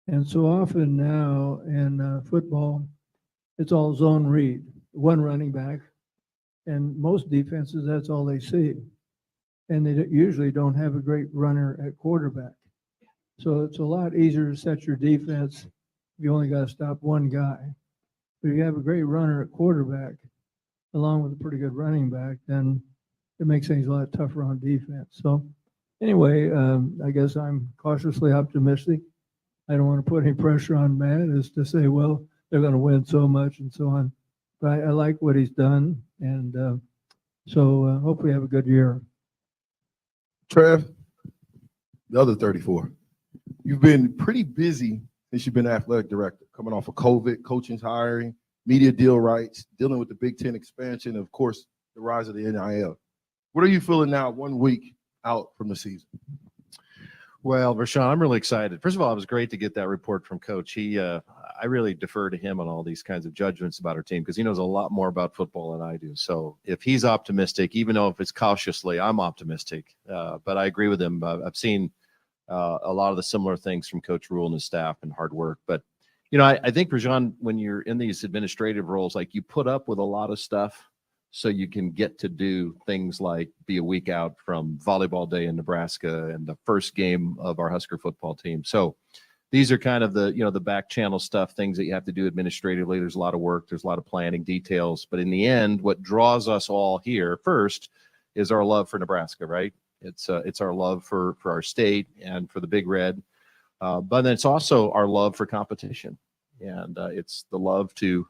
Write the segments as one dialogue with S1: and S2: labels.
S1: And so often now in football, it's all zone read, one running back, and most defenses, that's all they see. And they usually don't have a great runner at quarterback. So it's a lot easier to set your defense if you only got to stop one guy. But if you have a great runner at quarterback, along with a pretty good running back, then it makes things a lot tougher on defense. So anyway, I guess I'm cautiously optimistic. I don't want to put any pressure on Matt as to say, well, they're going to win so much and so on. But I like what he's done, and so hopefully have a good year.
S2: Trev, the other 34. You've been pretty busy since you've been athletic director, coming off of COVID, coaching hiring, media deal rights, dealing with the Big Ten expansion, and of course, the rise of the NIL. What are you feeling now 1 week out from the season?
S3: Well, Rashawn, I'm really excited. First of all, it was great to get that report from Coach. I really defer to him on all these kinds of judgments about our team because he knows a lot more about football than I do. So if he's optimistic, even though if it's cautiously, I'm optimistic. But I agree with him. I've seen a lot of the similar things from Coach Rule and his staff and hard work. But, I think, Rashawn, when you're in these administrative roles, like you put up with a lot of stuff so you can get to do things like be a week out from volleyball day in Nebraska and the first game of our Husker football team. So these are kind of the back channel stuff, things that you have to do administratively. There's a lot of work. There's a lot of planning details. But in the end, what draws us all here first is our love for Nebraska, right? It's our love for our state and for the Big Red. But then it's also our love for competition. And it's the love to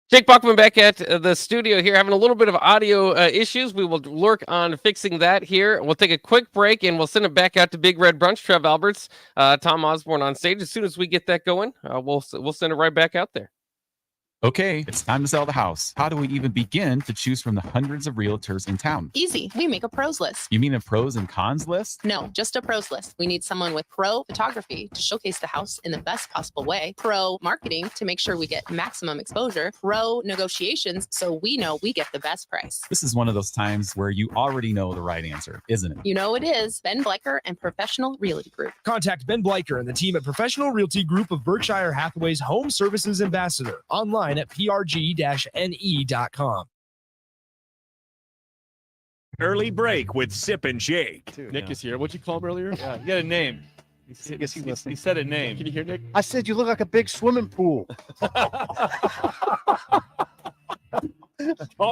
S4: Jake Bachman back at the studio here, having a little bit of audio issues. We will work on fixing that here. We'll take a quick break and we'll send it back out to Big Red Brunch. Trev Alberts, Tom Osborne on stage. As soon as we get that going, we'll send it right back out there.
S5: Okay, it's time to sell the house. How do we even begin to choose from the hundreds of realtors in town?
S6: Easy. We make a pros list.
S5: You mean a pros and cons list?
S6: No, just a pros list. We need someone with pro photography to showcase the house in the best possible way, pro marketing to make sure we get maximum exposure, pro negotiations so we know we get the best price.
S5: This is one of those times where you already know the right answer, isn't it?
S6: You know it is. Ben Blecker and Professional Realty Group.
S7: Contact Ben Bleicher and the team at Professional Realty Group of Berkshire Hathaway's Home Services Ambassador online at prg-ne.com.
S8: Early break with Sip and Jake.
S9: Nick is here. What'd you call him earlier? Yeah, he had a name. He said a name. Can you hear Nick?
S10: I said you look like a big swimming pool.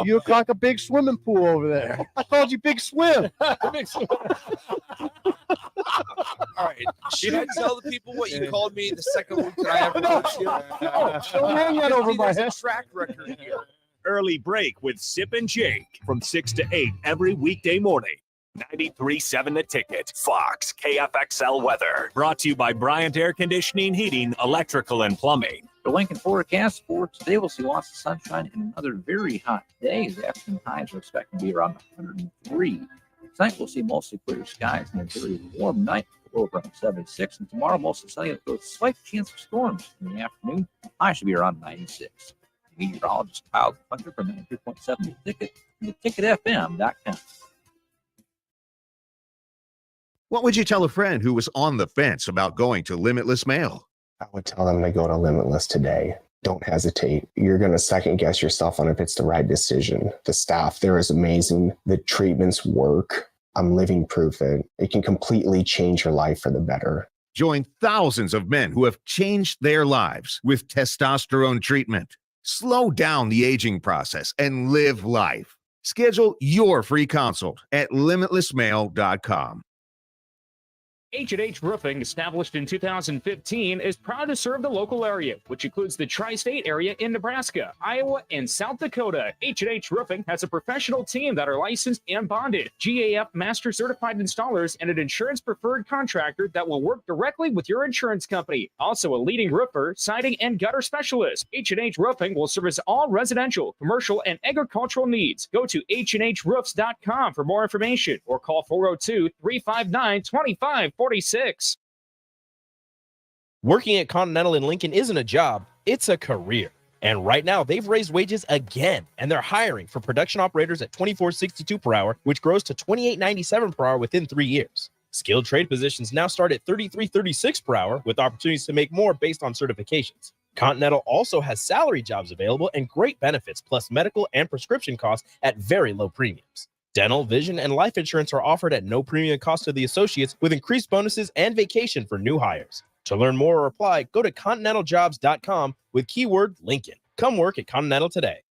S10: You look like a big swimming pool over there. I called you Big Swim.
S9: Big Swim.
S11: All right. Should I tell the people what you called me the second week that I ever coached you?
S10: Don't hang that over my
S11: There's
S10: head.
S11: a track record here.
S8: Early break with Sip and Jake from 6 to 8 every weekday morning. 93.7 The Ticket, Fox, KFXL weather. Brought to you by Bryant Air Conditioning, Heating, Electrical, and Plumbing.
S12: The Lincoln forecast for today, we'll see lots of sunshine and another very hot day. The afternoon highs are expected to be around 103. Tonight, we'll see mostly clear skies and a very warm night, low around 76. And tomorrow, mostly sunny with a slight chance of storms in the afternoon. High should be around 96. Meteorologist Kyle Hunter from 93.7 The Ticket and theticketfm.com.
S13: What would you tell a friend who was on the fence about going to Limitless Mail?
S14: I would tell them to go to Limitless today. Don't hesitate. You're going to second guess yourself on if it's the right decision. The staff there is amazing. The treatments work. I'm living proof that it can completely change your life for the better.
S13: Join thousands of men who have changed their lives with testosterone treatment. Slow down the aging process and live life. Schedule your free consult at limitlessmail.com.
S15: H&H Roofing, established in 2015, is proud to serve the local area, which includes the tri-state area in Nebraska, Iowa, and South Dakota. H&H Roofing has a professional team that are licensed and bonded, GAF Master Certified Installers, and an insurance-preferred contractor that will work directly with your insurance company. Also a leading roofer, siding, and gutter specialist. H&H Roofing will service all residential, commercial, and agricultural needs. Go to hnhroofs.com for more information or call 402-359-2546.
S4: Working at Continental in Lincoln isn't a job, it's a career. And right now, they've raised wages again, and they're hiring for production operators at $24.62 per hour, which grows to $28.97 per hour within 3 years. Skilled trade positions now start at $33.36 per hour, with opportunities to make more based on certifications. Continental also has salary jobs available and great benefits, plus medical and prescription costs at very low premiums. Dental, vision, and life insurance are offered at no premium cost to the associates, with increased bonuses and vacation for new hires. To learn more or apply, go to continentaljobs.com with keyword Lincoln. Come work at Continental today.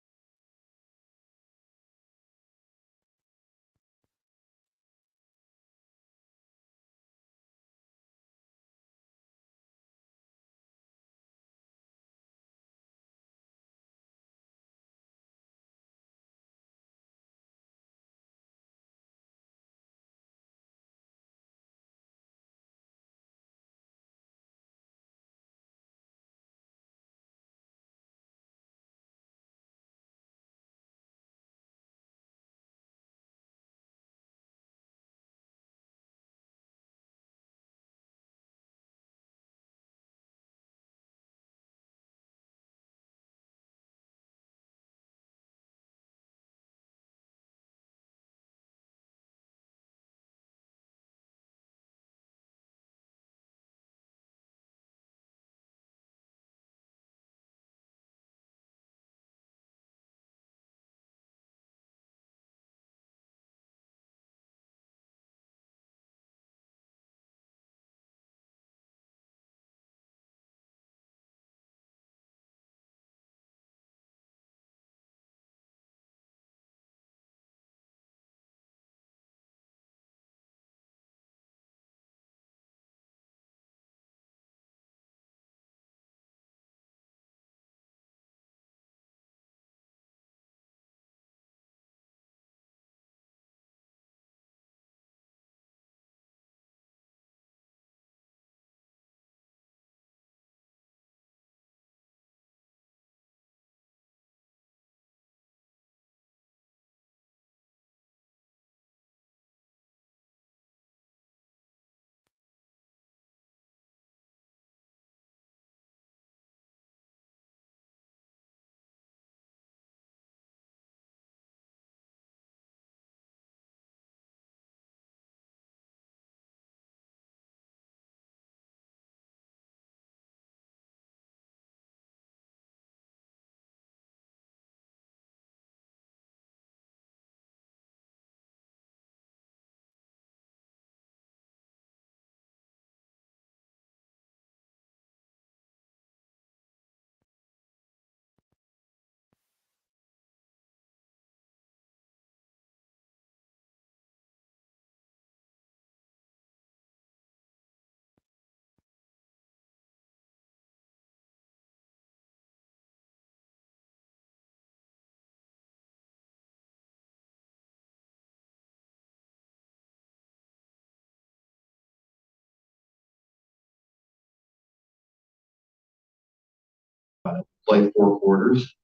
S16: play 4 quarters.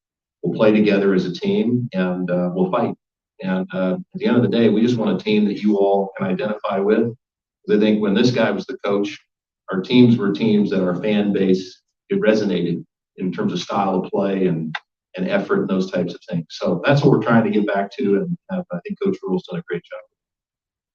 S16: We'll play together as a team, and we'll fight. And at the end of the day, we just want a team that you all can identify with. I think when this guy was the coach, our teams were teams that our fan base, it resonated in terms of style of play and effort and those types of things. So that's what we're trying to get back to, and I think Coach Rule's done a great job.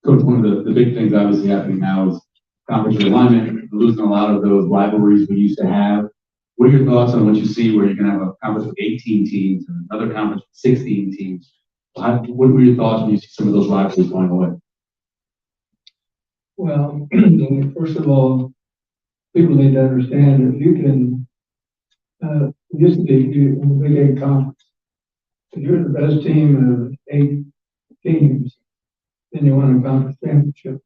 S17: Coach, one of the big things obviously happening now is conference realignment, losing a lot of those rivalries we used to have. What are your thoughts on what you see where you're going to have a conference with 18 teams and another conference with 16 teams? What were your thoughts when you see some of those rivalries going away?
S1: Well, first of all, people need to understand if you can, it used to be in the Big 8 conference, if you're the best team of 8 teams, then you win a conference championship.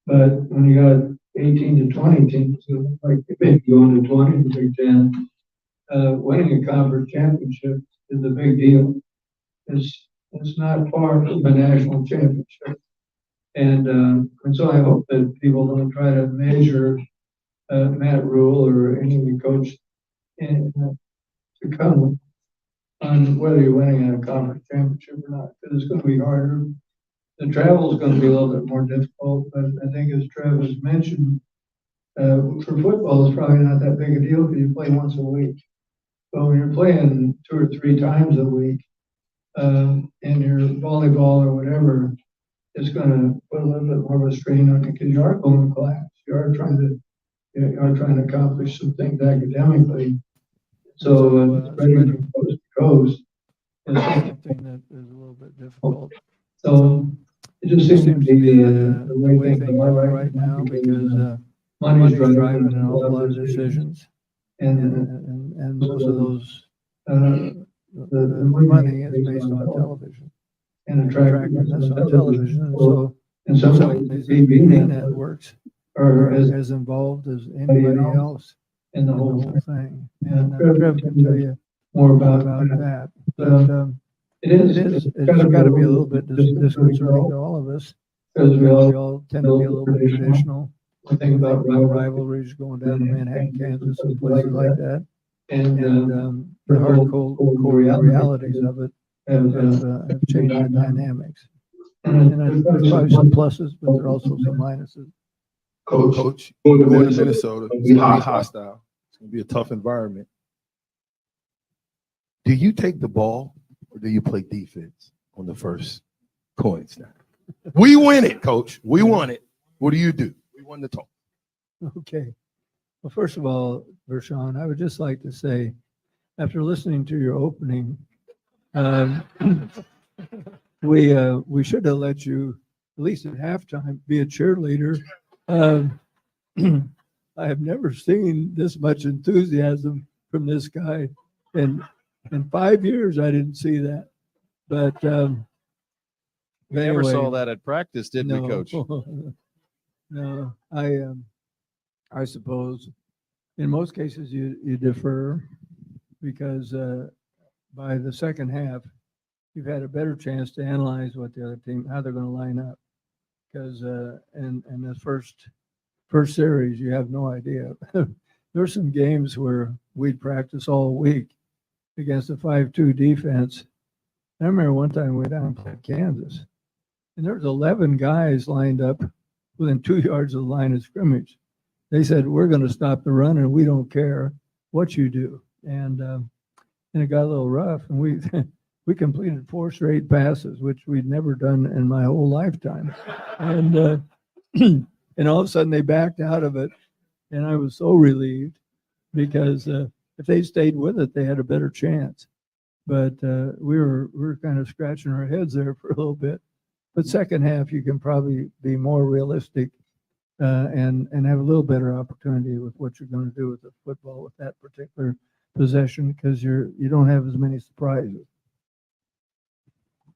S1: But when you got 18 to 20 teams, like the Big, going to 20 in the Big 10, winning a conference championship is a big deal. It's not far from a national championship. And so I hope that people don't try to measure Matt Rule or any of the coach to come on whether you're winning a conference championship or not, because it's going to be harder. The travel is going to be a little bit more difficult, but I think as Travis mentioned, for football, it's probably not that big a deal because you play once a week. But when you're playing 2 or 3 times a week, and your volleyball or whatever, it's going to put a little bit more of a strain on you because you are going to class. You are trying to accomplish some things academically. So spreading from coast to coast is something that is a little bit difficult. So it just seems to be the way things are right now because money is driving an awful lot of decisions, and most of those the money is based on television and attractiveness on television. And so in some ways, the TV networks are as involved as anybody else in the whole thing. And Trev can tell you more about that. But it's got to be a little bit disconcerting to all of us because we all tend to be a little bit traditional. We think about rivalries going down to Manhattan, Kansas, and places like that. And the hardcore realities of it have changed the dynamics. And there's probably some pluses, but there are also some minuses.
S2: Coach, going to Minnesota, it's going to be hostile. It's going to be a tough environment. Do you take the ball or do you play defense on the first coin snap? We win it, Coach. We won it. What do you do? We won the toss.
S1: Okay. Well, first of all, Vershawn, I would just like to say, after listening to your opening, we should have let you, at least at halftime, be a cheerleader. I have never seen this much enthusiasm from this guy. And in 5 years, I didn't see that. But
S3: we never saw that at practice, did we, Coach?
S1: No, I suppose in most cases you defer because by the second half, you've had a better chance to analyze what the other team, how they're going to line up. Because in the first series, you have no idea. There's some games where we'd practice all week against a 5-2 defense. I remember one time we went down and played Kansas, and there was 11 guys lined up within 2 yards of the line of scrimmage. They said, "We're going to stop the run, and we don't care what you do." And it got a little rough, and we completed 4 straight passes, which we'd never done in my whole lifetime. And and all of a sudden they backed out of it, and I was so relieved because if they stayed with it, they had a better chance. But we were kind of scratching our heads there for a little bit. But second half, you can probably be more realistic and have a little better opportunity with what you're going to do with the football with that particular possession because you don't have as many surprises.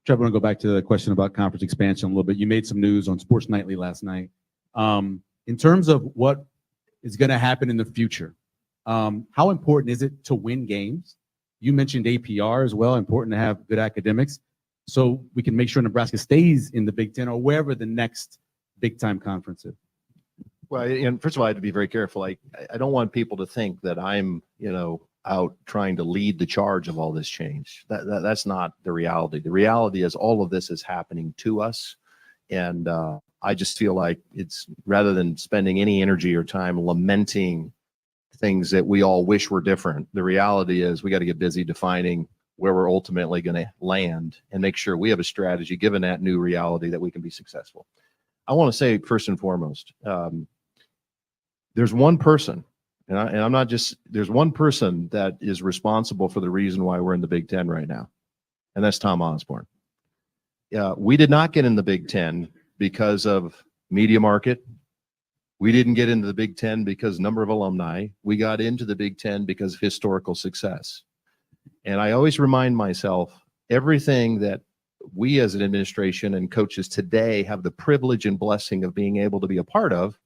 S5: Trevor, I want to go back to the question about conference expansion a little bit. You made some news on Sports Nightly last night. In terms of what is going to happen in the future, how important is it to win games? You mentioned APR as well, important to have good academics, so we can make sure Nebraska stays in the Big Ten or wherever the next big-time conference is.
S3: Well, and first of all, I have to be very careful. I don't want people to think that I'm out trying to lead the charge of all this change. That's not the reality. The reality is all of this is happening to us. And I just feel like it's, rather than spending any energy or time lamenting things that we all wish were different, the reality is we got to get busy defining where we're ultimately going to land and make sure we have a strategy, given that new reality, that we can be successful. I want to say, first and foremost, there's one person, and I'm not just, there's one person that is responsible for the reason why we're in the Big Ten right now, and that's Tom Osborne. We did not get in the Big Ten because of media market. We didn't get into the Big Ten because number of alumni. We got into the Big Ten because of historical success. And I always remind myself, everything that we as an administration and coaches today have the privilege and blessing of being able to be a part of,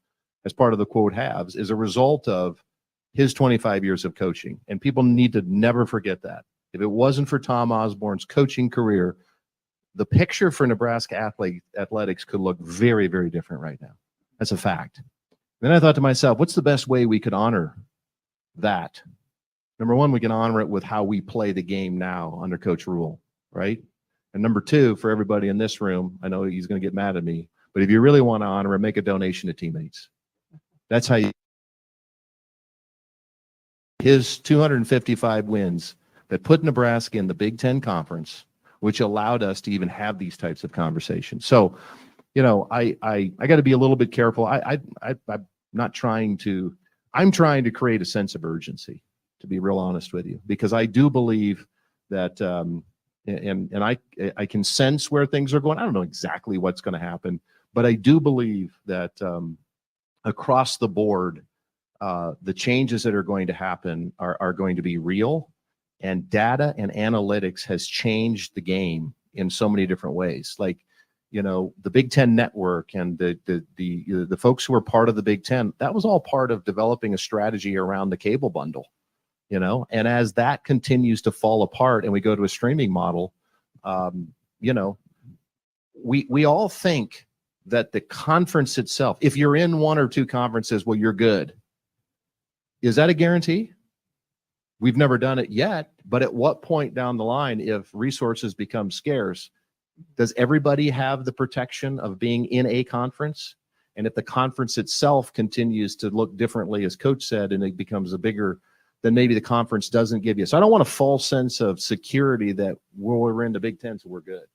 S3: as part of the quote halves, is a result of his 25 years of coaching. And people need to never forget that. If it wasn't for Tom Osborne's coaching career, the picture for Nebraska athletics could look very, very different right now. That's a fact. Then I thought to myself, what's the best way we could honor that? Number one, we can honor it with how we play the game now under Coach Rule, right? And number two, for everybody in this room, I know he's going to get mad at me, but if you really want to honor it, make a donation to teammates. That's how you. His 255 wins that put Nebraska in the Big Ten Conference, which allowed us to even have these types of conversations. So, you know, I got to be a little bit careful. I'm not trying to. I'm trying to create a sense of urgency, to be real honest with you, because I do believe that, and I can sense where things are going. I don't know exactly what's going to happen, but I do believe that across the board, the changes that are going to happen are going to be real, and data and analytics has changed the game in so many different ways. Like, you know, the Big Ten Network and the folks who are part of the Big Ten, that was all part of developing a strategy around the cable bundle, you know, and as that continues to fall apart and we go to a streaming model, you know, we all think that the conference itself, if you're in one or two conferences, well, you're good. Is that a guarantee? We've never done it yet, but at what point down the line, if resources become scarce, does everybody have the protection of being in a conference? And if the conference itself continues to look differently, as Coach said, and it becomes a bigger, then maybe the conference doesn't give you. So I don't want a false sense of security that we're in the Big Ten, so we're good.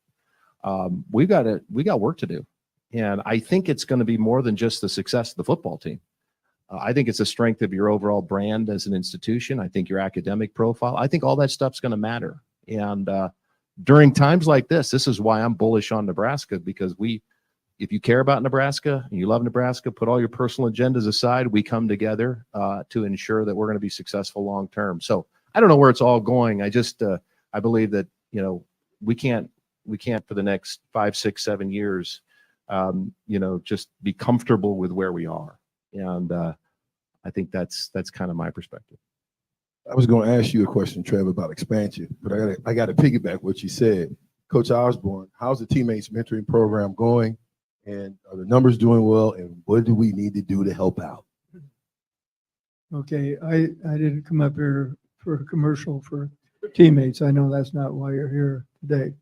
S3: We got work to do. And I think it's going to be more than just the success of the football team. I think it's the strength of your overall brand as an institution. I think your academic profile. I think all that stuff's going to matter. And during times like this is why I'm bullish on Nebraska, because if you care about Nebraska and you love Nebraska, put all your personal agendas aside. We come together to ensure that we're going to be successful long term. So I don't know where it's all going. I just I believe that, you know, we can't for the next 5, 6, 7 years, you know, just be comfortable with where we are. And I think that's kind of my perspective.
S2: I was going to ask you a question, Trevor, about expansion, but I got to piggyback what you said. Coach Osborne, how's the teammates mentoring program going? And are the numbers doing well? And what do we need to do to help out?
S1: Okay, I didn't come up here for a commercial for teammates. I know that's not why you're here today.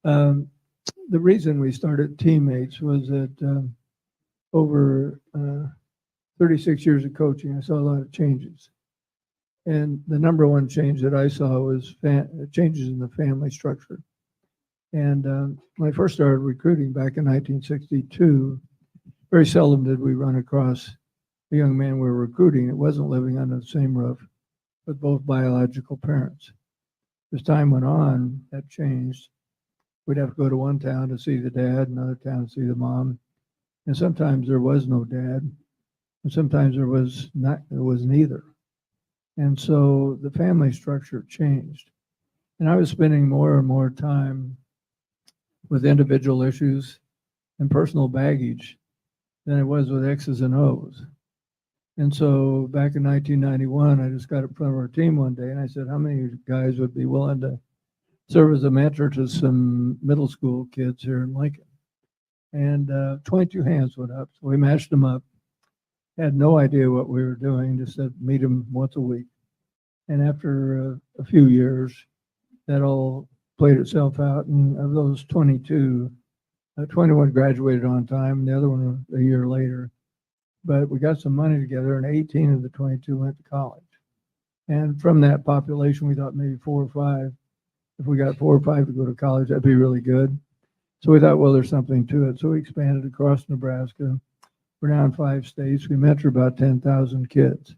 S1: The reason we started teammates was that over 36 years of coaching, I saw a lot of changes. And the number one change that I saw was changes in the family structure. And when I first started recruiting back in 1962, very seldom did we run across a young man we were recruiting that wasn't living under the same roof with both biological parents. As time went on, that changed. We'd have to go to one town to see the dad, another town to see the mom. And sometimes there was no dad, and sometimes there was neither. And so the family structure changed. And I was spending more and more time with individual issues and personal baggage than it was with X's and O's. And so back in 1991, I just got in front of our team one day and I said, how many guys would be willing to serve as a mentor to some middle school kids here in Lincoln? And 22 hands went up. So we matched them up. Had no idea what we were doing, just said meet them once a week. And after a few years, that all played itself out. And of those 22, 21 graduated on time, and the other one a year later. But we got some money together, and 18 of the 22 went to college. And from that population, we thought maybe 4 or 5. If we got 4 or 5 to go to college, that'd be really good. So we thought, well, there's something to it. So we expanded across Nebraska. We're now in 5 states. We mentor about 10,000 kids.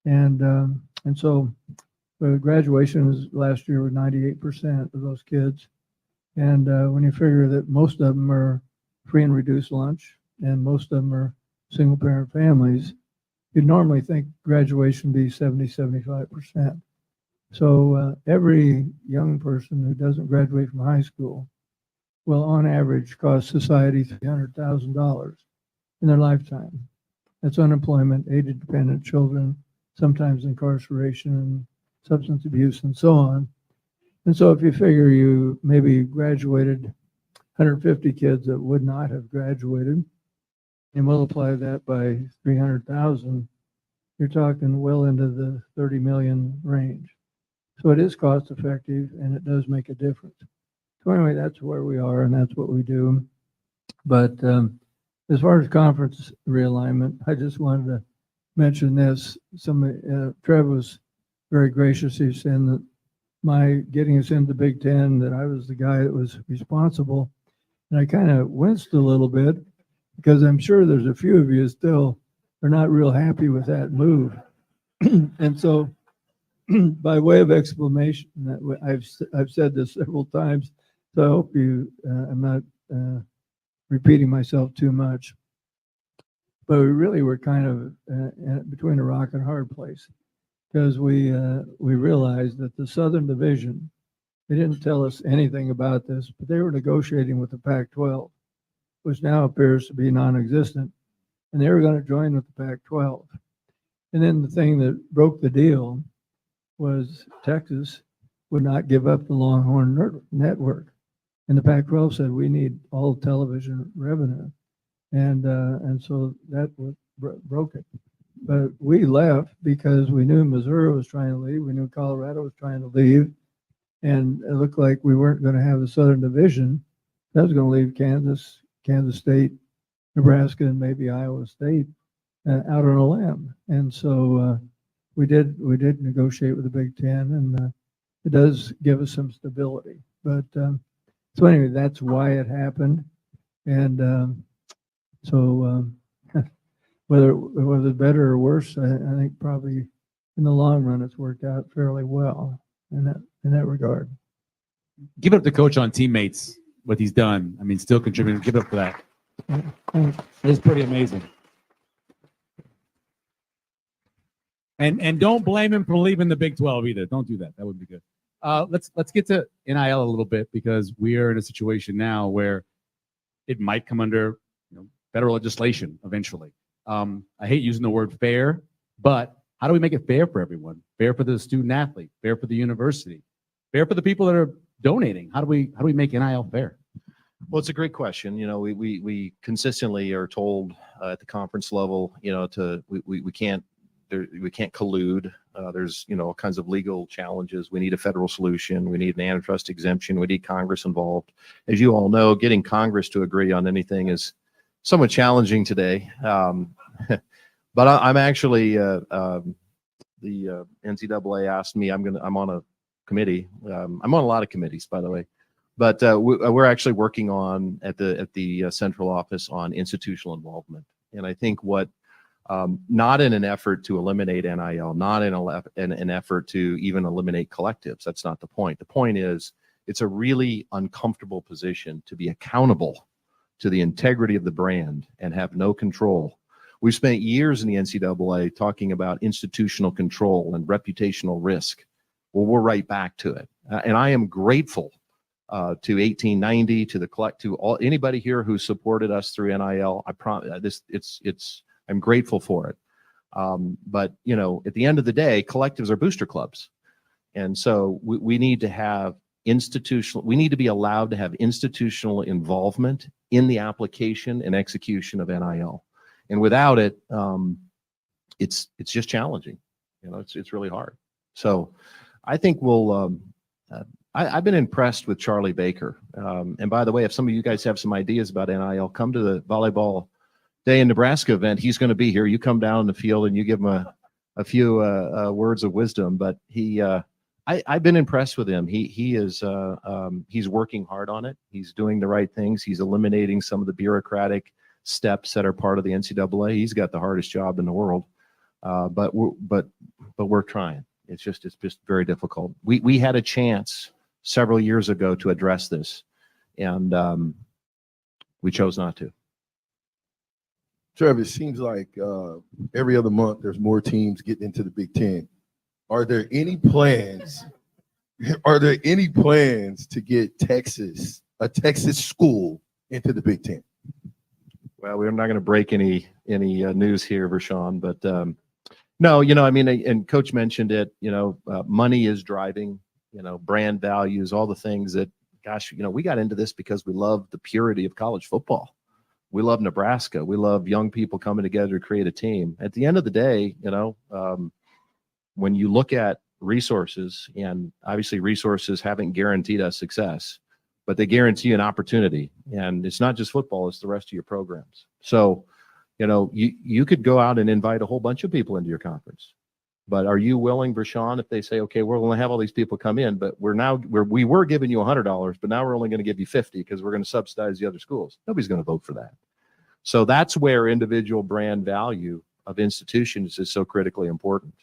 S1: And so graduation was last year with 98% of those kids. And when you figure that most of them are free and reduced lunch, and most of them are single parent families, you'd normally think graduation would be 70, 75%. So every young person who doesn't graduate from high school will on average cost society $300,000 in their lifetime. That's unemployment, aid-dependent children, sometimes incarceration and substance abuse and so on. And so if you figure you maybe graduated 150 kids that would not have graduated and multiply that by 300,000, you're talking well into the 30 million range. So it is cost effective and it does make a difference. So anyway, that's where we are and that's what we do. But as far as conference realignment, I just wanted to mention this. Trev was very gracious. He said that my getting us into Big Ten, that I was the guy that was responsible. And I kind of winced a little bit because I'm sure there's a few of you still are not real happy with that move. And so by way of explanation, I've said this several times, so I hope I'm not repeating myself too much. But we really were kind of between a rock and a hard place, because we realized that the Southern Division, they didn't tell us anything about this, but they were negotiating with the Pac-12, which now appears to be non-existent, and they were going to join with the Pac-12. And then the thing that broke the deal was Texas would not give up the Longhorn Network. And the Pac-12 said, we need all television revenue. And so that broke it. But we left because we knew Missouri was trying to leave. We knew Colorado was trying to leave. And it looked like we weren't going to have the Southern Division. That was going to leave Kansas State, Nebraska, and maybe Iowa State out on a limb. And so we did negotiate with the Big Ten, and it does give us some stability. But so anyway, that's why it happened. And so whether better or worse, I think probably in the long run it's worked out fairly well in that regard.
S5: Give it up to coach on teammates, what he's done. I mean, still contributing. Give it up for that. It's pretty amazing. And don't blame him for leaving the Big 12 either. Don't do that. That would be good. Let's get to NIL a little bit, because we are in a situation now where it might come under federal legislation eventually. I hate using the word fair, but how do we make it fair for everyone? Fair for the student athlete, fair for the university, fair for the people that are donating. How do we make NIL fair?
S3: Well, it's a great question. We consistently are told at the conference level, we can't collude. There's all kinds of legal challenges. We need a federal solution. We need an antitrust exemption. We need Congress involved. As you all know, getting Congress to agree on anything is somewhat challenging today. But I'm actually the NCAA asked me. I'm on a committee. I'm on a lot of committees, by the way. But we're actually working on at the central office on institutional involvement. And I think not in an effort to eliminate NIL, not in an effort to even eliminate collectives. That's not the point. The point is it's a really uncomfortable position to be accountable to the integrity of the brand and have no control. We've spent years in the NCAA talking about institutional control and reputational risk. Well, we're right back to it. And I am grateful to 1890, to anybody here who supported us through NIL. I promise I'm grateful for it. But at the end of the day, collectives are booster clubs. And so we need to have we need to be allowed to have institutional involvement in the application and execution of NIL. And without it, it's just challenging. It's really hard. So I think I've been impressed with Charlie Baker. And by the way, if some of you guys have some ideas about NIL, come to the Volleyball Day in Nebraska event. He's going to be here. You come down in the field and you give him a few words of wisdom. But I've been impressed with him. He's working hard on it. He's doing the right things. He's eliminating some of the bureaucratic steps that are part of the NCAA. He's got the hardest job in the world. But we're trying. It's just very difficult. We had a chance several years ago to address this, and we chose not to.
S2: Trev, it seems like every other month there's more teams getting into the Big Ten. Are there any plans? Are there any plans to get a Texas school into the Big Ten?
S3: Well, we're not going to break any news here, Vershawn, but no, I mean, and Coach mentioned it. Money is driving. Brand values, all the things that, gosh, we got into this because we love the purity of college football. We love Nebraska. We love young people coming together to create a team. At the end of the day, when you look at resources, and obviously resources haven't guaranteed us success, but they guarantee an opportunity. And it's not just football, it's the rest of your programs. So, you could go out and invite a whole bunch of people into your conference. But are you willing, Vershawn, if they say, okay, we're going to have all these people come in, but we were giving you $100, but now we're only going to give you $50 because we're going to subsidize the other schools. Nobody's going to vote for that. So that's where individual brand value of institutions is so critically important.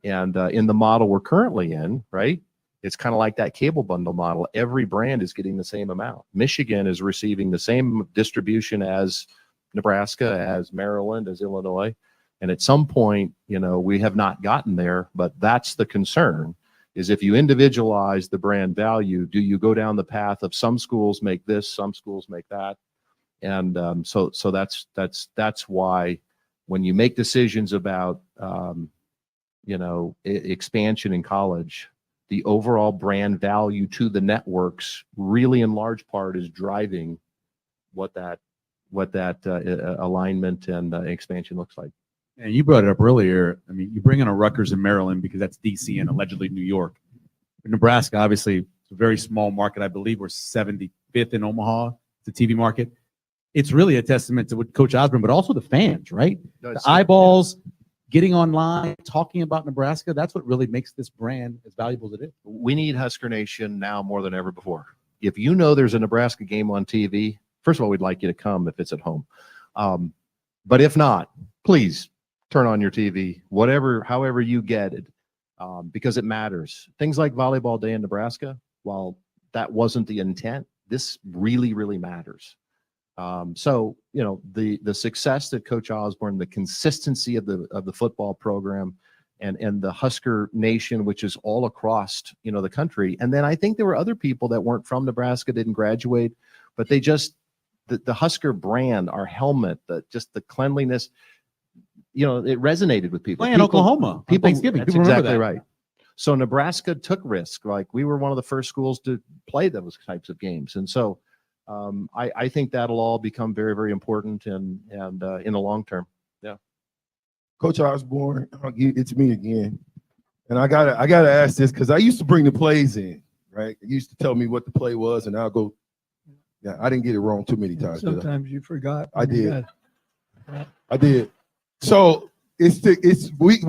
S3: And in the model we're currently in, right, it's kind of like that cable bundle model. Every brand is getting the same amount. Michigan is receiving the same distribution as Nebraska, as Maryland, as Illinois. And at some point, we have not gotten there, but that's the concern, is if you individualize the brand value, do you go down the path of some schools make this, some schools make that? And so that's why when you make decisions about, expansion in college, the overall brand value to the networks really in large part is driving what that alignment and expansion looks like.
S5: And you brought it up earlier. I mean, you bring in a Rutgers in Maryland because that's DC and allegedly New York. But Nebraska, obviously, it's a very small market. I believe we're 75th in Omaha, the TV market. It's really a testament to what Coach Osborne, but also the fans, right? The eyeballs, getting online, talking about Nebraska. That's what really makes this brand as valuable as it is.
S3: We need Husker Nation now more than ever before. If you know there's a Nebraska game on TV, first of all, we'd like you to come if it's at home. But if not, please turn on your TV, however you get it, because it matters. Things like Volleyball Day in Nebraska, while that wasn't the intent, this really, really matters. So, the success that Coach Osborne, the consistency of the football program, and the Husker Nation, which is all across, the country. And then I think there were other people that weren't from Nebraska, didn't graduate, but they just, the Husker brand, our helmet, the cleanliness, it resonated with people.
S5: Playing Oklahoma on Thanksgiving.
S3: That's
S5: People
S3: exactly
S5: that.
S3: right. So Nebraska took risk. Like, we were one of the first schools to play those types of games. And so I think that'll all become very, very important and in the long term. Yeah.
S2: Coach Osborne, it's me again. And I gotta ask this because I used to bring the plays in, right? You used to tell me what the play was, and I'll go. Yeah, I didn't get it wrong too many times.
S1: Sometimes you forgot.
S2: I did. I did. So we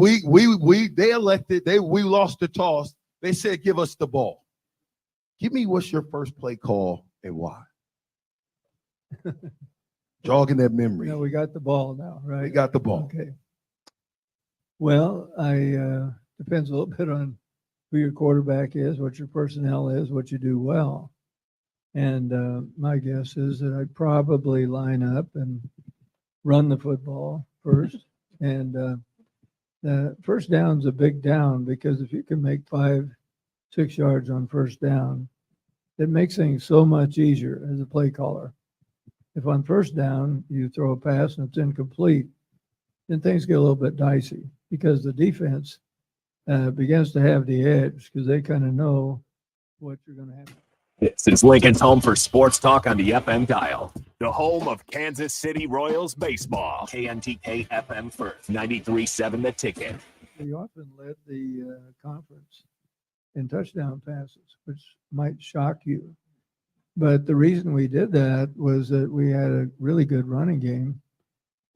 S2: elected, we lost the toss. They said, give us the ball. Give me what's your first play call and why. Jogging that memory.
S1: No, we got the ball now, right?
S2: We got the ball.
S1: Okay. Well, depends a little bit on who your quarterback is, what your personnel is, what you do well. And my guess is that I'd probably line up and run the football first. And the first down's a big down, because if you can make 5-6 yards on first down, it makes things so much easier as a play caller. If on first down you throw a pass and it's incomplete, then things get a little bit dicey, because the defense begins to have the edge, because they kind of know what you're going to have.
S8: This is Lincoln's home for sports talk on the FM dial. The home of Kansas City Royals baseball. KNTK FM First, 93.7 The Ticket.
S1: we often led the conference in touchdown passes, which might shock you. But the reason we did that was that we had a really good running game.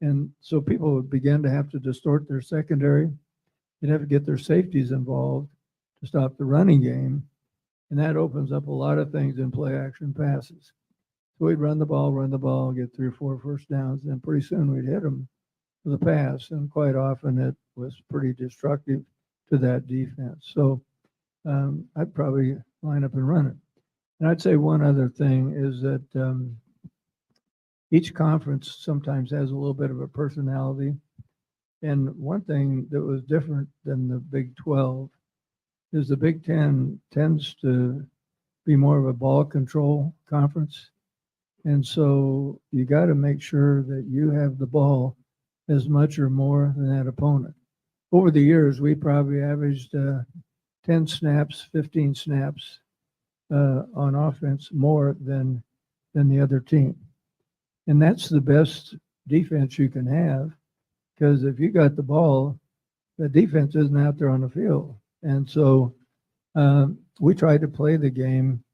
S1: And so people would begin to have to distort their secondary. They'd have to get their safeties involved to stop the running game. And that opens up a lot of things in play action passes. So we'd run the ball, get 3 or 4 first downs, and then pretty soon we'd hit them with a pass. And quite often it was pretty destructive to that defense. So I'd probably line up and run it. And I'd say one other thing is that each conference sometimes has a little bit of a personality. And one thing that was different than the Big 12 is the Big 10 tends to be more of a ball control conference. And so you got to make sure that you have the ball as much or more than that opponent. Over the years, we probably averaged 10 snaps, 15 snaps on offense more than the other team. And that's the best defense you can have, because if you got the ball, the defense isn't out there on the field. And so we tried to play the game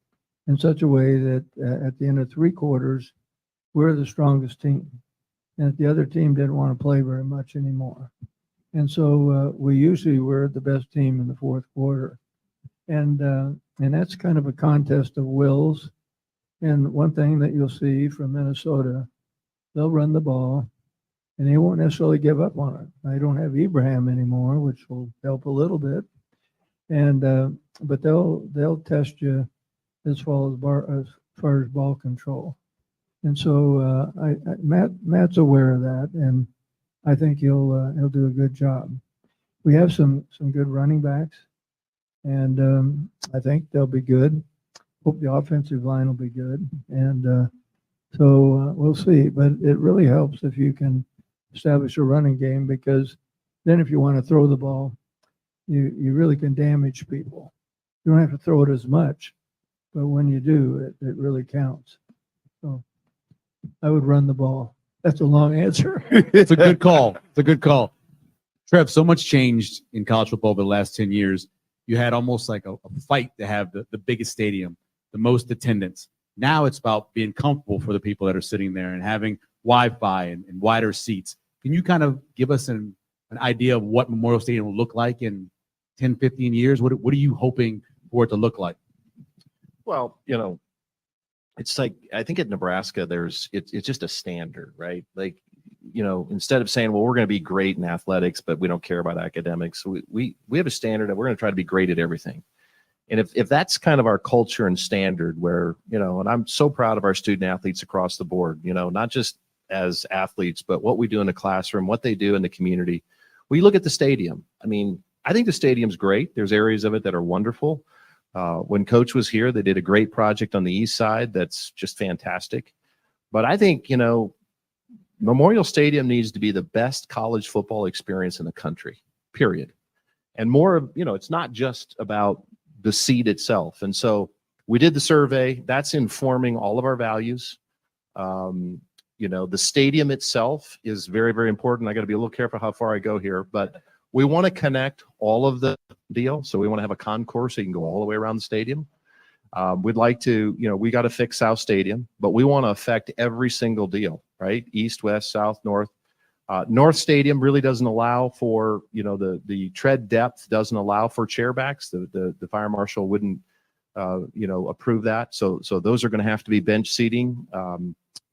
S1: in such a way that at the end of 3 quarters, we're the strongest team. And the other team didn't want to play very much anymore. And so we usually were the best team in the 4th quarter. And that's kind of a contest of wills. And one thing that you'll see from Minnesota, they'll run the ball and they won't necessarily give up on it. I don't have Ibrahim anymore, which will help a little bit. And but they'll test you as far as ball control. And so Matt's aware of that, and I think he'll do a good job. We have some good running backs, and I think they'll be good. Hope the offensive line will be good, and so we'll see. But it really helps if you can establish a running game, because then if you want to throw the ball, you really can damage people. You don't have to throw it as much, but when you do, it really counts. So I would run the ball. That's a long answer.
S5: It's a good call. It's a good call. Trev, so much changed in college football over the last 10 years. You had almost like a fight to have the biggest stadium, the most attendance. Now it's about being comfortable for the people that are sitting there and having Wi-Fi and wider seats. Can you kind of give us an idea of what Memorial Stadium will look like in 10, 15 years? What are you hoping for it to look like?
S3: Well, it's like, I think at Nebraska, it's just a standard, right? Like, instead of saying, well, we're going to be great in athletics, but we don't care about academics. We have a standard that we're going to try to be great at everything. And if that's kind of our culture and standard where, and I'm so proud of our student athletes across the board, not just as athletes, but what we do in the classroom, what they do in the community. We look at the stadium. I mean, I think the stadium's great. There's areas of it that are wonderful. When Coach was here, they did a great project on the east side that's just fantastic. But I think, Memorial Stadium needs to be the best college football experience in the country, period. And more of, it's not just about the seat itself. And so we did the survey. That's informing all of our values. The stadium itself is very, very important. I got to be a little careful how far I go here, but we want to connect all of the deal. So we want to have a concourse so you can go all the way around the stadium. We'd like to, we got to fix South Stadium, but we want to affect every single deal, right? East, west, south, north. North Stadium really doesn't allow for, the tread depth doesn't allow for chairbacks. The fire marshal wouldn't, approve that. So those are going to have to be bench seating.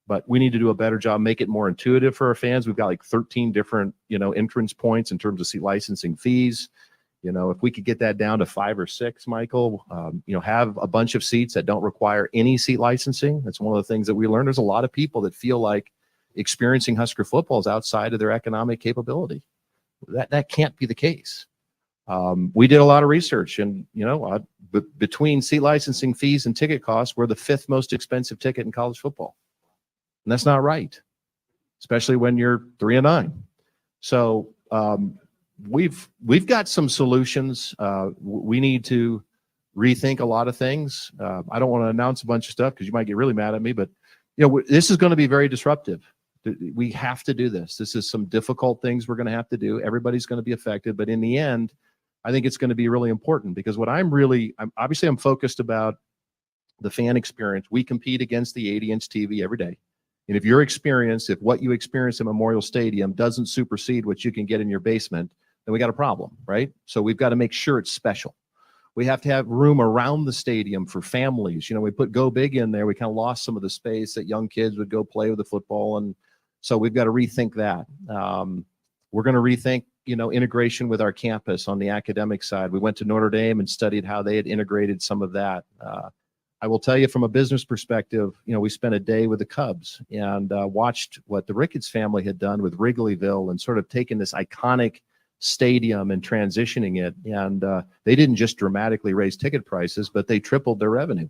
S3: But we need to do a better job, make it more intuitive for our fans. We've got like 13 different, entrance points in terms of seat licensing fees. If we could get that down to 5 or 6, Michael, have a bunch of seats that don't require any seat licensing. That's one of the things that we learned. There's a lot of people that feel like experiencing Husker football is outside of their economic capability. That can't be the case. We did a lot of research, and between seat licensing fees and ticket costs, we're the 5th most expensive ticket in college football. And that's not right, especially when you're 3-9. So we've got some solutions. We need to rethink a lot of things. I don't want to announce a bunch of stuff because you might get really mad at me, but this is going to be very disruptive. We have to do this. This is some difficult things we're going to have to do. Everybody's going to be affected, but in the end, I think it's going to be really important because what I'm focused about the fan experience. We compete against the 80-inch TV every day. And if what you experience in Memorial Stadium doesn't supersede what you can get in your basement, then we got a problem, right? So we've got to make sure it's special. We have to have room around the stadium for families. We put Go Big in there. We kind of lost some of the space that young kids would go play with the football. And so we've got to rethink that. We're going to rethink, integration with our campus on the academic side. We went to Notre Dame and studied how they had integrated some of that. I will tell you from a business perspective, we spent a day with the Cubs and watched what the Ricketts family had done with Wrigleyville and sort of taken this iconic stadium and transitioning it. And they didn't just dramatically raise ticket prices, but they tripled their revenue.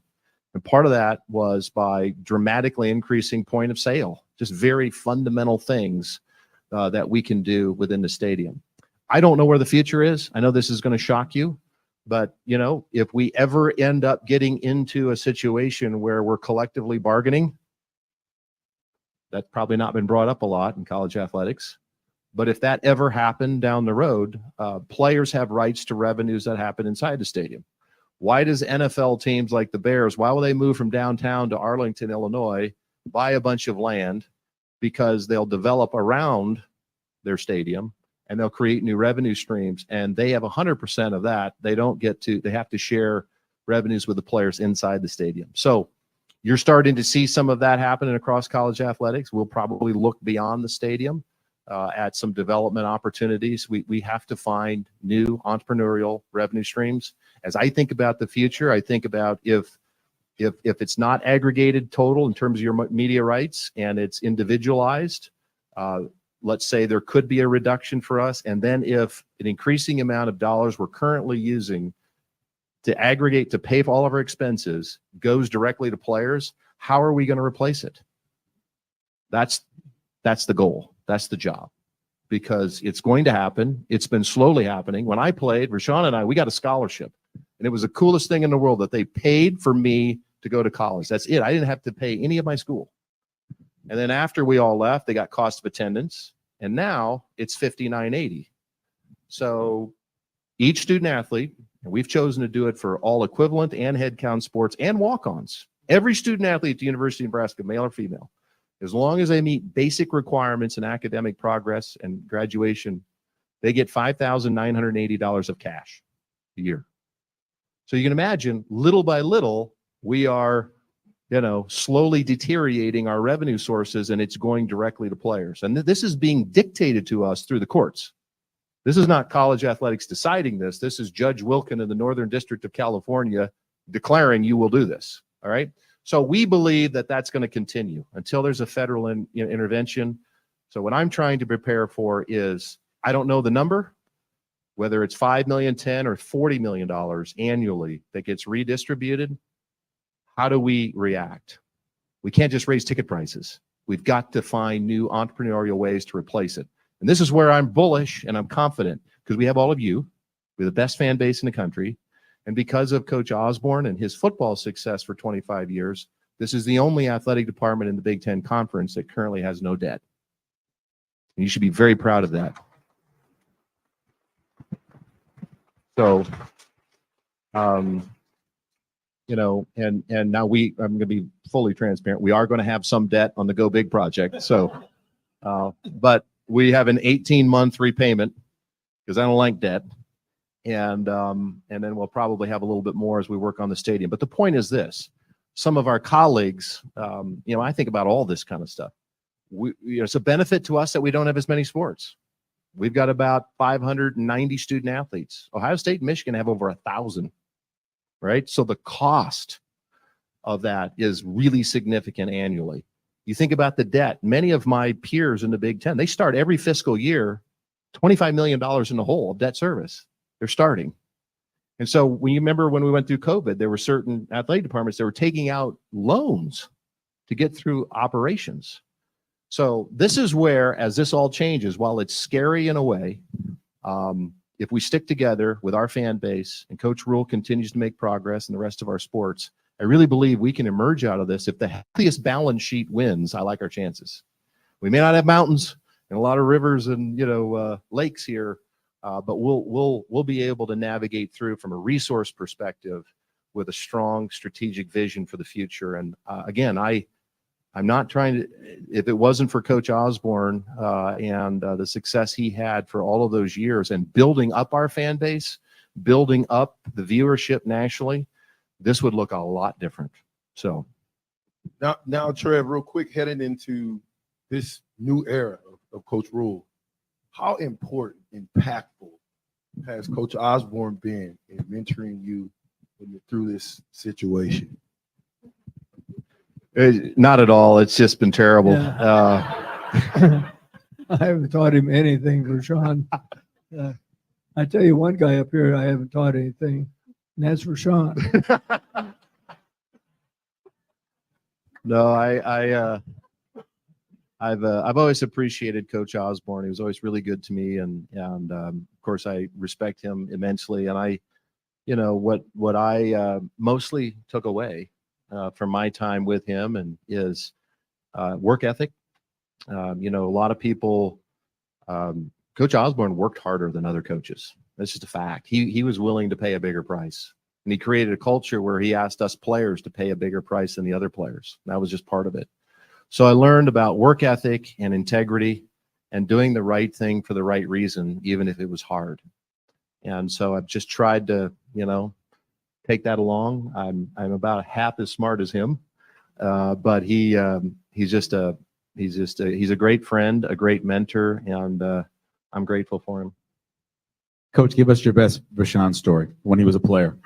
S3: And part of that was by dramatically increasing point of sale, just very fundamental things that we can do within the stadium. I don't know where the future is. I know this is going to shock you. But, if we ever end up getting into a situation where we're collectively bargaining, that's probably not been brought up a lot in college athletics. But if that ever happened down the road, players have rights to revenues that happen inside the stadium. Why does NFL teams like the Bears, why will they move from downtown to Arlington, Illinois, buy a bunch of land? Because they'll develop around their stadium and they'll create new revenue streams, and they have 100% of that. They have to share revenues with the players inside the stadium. So you're starting to see some of that happening across college athletics. We'll probably look beyond the stadium at some development opportunities. We have to find new entrepreneurial revenue streams. As I think about the future, I think about if it's not aggregated total in terms of your media rights and it's individualized, let's say there could be a reduction for us. And then if an increasing amount of dollars we're currently using to aggregate to pay for all of our expenses goes directly to players, how are we going to replace it? That's the goal. That's the job. Because it's going to happen. It's been slowly happening. When I played, Rashawn and I, we got a scholarship. And it was the coolest thing in the world that they paid for me to go to college. That's it. I didn't have to pay any of my school. And then after we all left, they got cost of attendance. And now it's $59.80. So each student athlete, and we've chosen to do it for all equivalent and headcount sports and walk-ons. Every student athlete at the University of Nebraska, male or female, as long as they meet basic requirements in academic progress and graduation, they get $5,980 of cash a year. So you can imagine, little by little, we are slowly deteriorating our revenue sources, and it's going directly to players. And this is being dictated to us through the courts. This is not college athletics deciding this. This is Judge Wilkin in the Northern District of California declaring you will do this. All right. So we believe that that's going to continue until there's a federal intervention. So what I'm trying to prepare for is, I don't know the number, whether it's $5 million, $10 or $40 million annually that gets redistributed. How do we react? We can't just raise ticket prices. We've got to find new entrepreneurial ways to replace it. And this is where I'm bullish and I'm confident, because we have all of you. We're the best fan base in the country. And because of Coach Osborne and his football success for 25 years, this is the only athletic department in the Big Ten Conference that currently has no debt. And you should be very proud of that. So, and now I'm going to be fully transparent. We are going to have some debt on the Go Big project. So, but we have an 18-month repayment because I don't like debt. And then we'll probably have a little bit more as we work on the stadium. But the point is this: some of our colleagues, I think about all this kind of stuff. It's a benefit to us that we don't have as many sports. We've got about 590 student athletes. Ohio State and Michigan have over 1,000, right? So the cost of that is really significant annually. You think about the debt. Many of my peers in the Big Ten, they start every fiscal year $25 million in the hole of debt service. They're starting. And so when you remember when we went through COVID, there were certain athletic departments that were taking out loans to get through operations. So this is where, as this all changes, while it's scary in a way, if we stick together with our fan base and Coach Rule continues to make progress in the rest of our sports, I really believe we can emerge out of this. If the healthiest balance sheet wins, I like our chances. We may not have mountains and a lot of rivers and lakes here, but we'll be able to navigate through from a resource perspective with a strong strategic vision for the future. And again, I'm not trying to. If it wasn't for Coach Osborne and the success he had for all of those years and building up our fan base, building up the viewership nationally, this would look a lot different. So
S2: now, Trev, real quick, heading into this new era of Coach Rule, how important, impactful has Coach Osborne been in mentoring you through this situation?
S3: Not at all. It's just been terrible.
S1: Yeah. I haven't taught him anything, Rashawn. I tell you, one guy up here I haven't taught anything, and that's Rashawn.
S3: No, I've always appreciated Coach Osborne. He was always really good to me, and of course I respect him immensely. And what I mostly took away from my time with him and is work ethic. A lot of people. Coach Osborne worked harder than other coaches. That's just a fact. He was willing to pay a bigger price, and he created a culture where he asked us players to pay a bigger price than the other players. That was just part of it. So I learned about work ethic and integrity and doing the right thing for the right reason, even if it was hard. And so I've just tried to, take that along. I'm about half as smart as him, but he's a great friend, a great mentor, and I'm grateful for him.
S5: Coach, give us your best Rashawn story when he was a player.